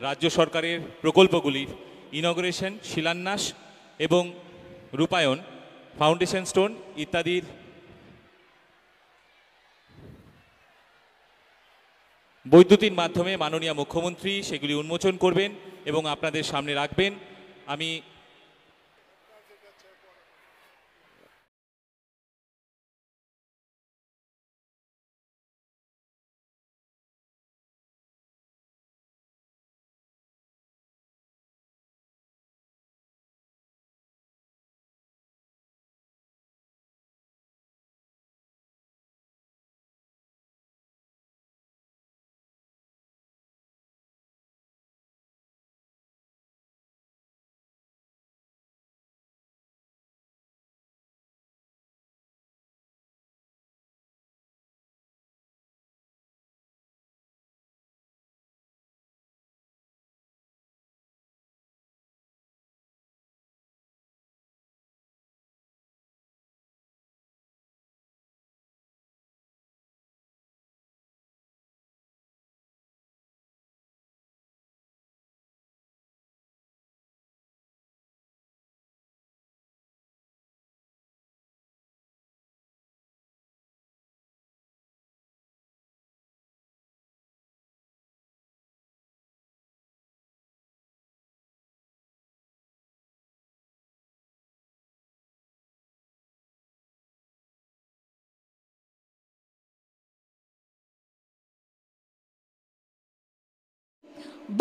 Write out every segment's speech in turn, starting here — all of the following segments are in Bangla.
রাজ্য সরকারের প্রকল্পগুলির ইনগ্রেশন, শিলান্যাস এবং রূপায়ণ, ফাউন্ডেশন স্টোন ইত্যাদির বৈদ্যুতিন মাধ্যমে মাননীয় মুখ্যমন্ত্রী সেগুলি উন্মোচন করবেন এবং আপনাদের সামনে রাখবেন। আমি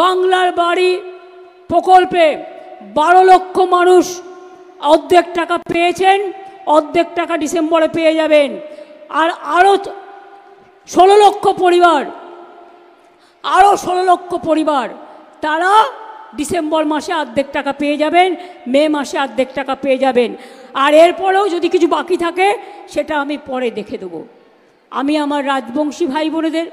বাংলার বাড়ি প্রকল্পে 12 লক্ষ মানুষ অর্ধেক টাকা পেয়েছেন, অর্ধেক টাকা ডিসেম্বরে পেয়ে যাবেন। আর আরও 16 লক্ষ পরিবার তারা ডিসেম্বর মাসে অর্ধেক টাকা পেয়ে যাবেন, মে মাসে অর্ধেক টাকা পেয়ে যাবেন। আর এরপরেও যদি কিছু বাকি থাকে সেটা আমি পরে দেখে দেবো। আমি আমার রাজবংশী ভাই বোনেদের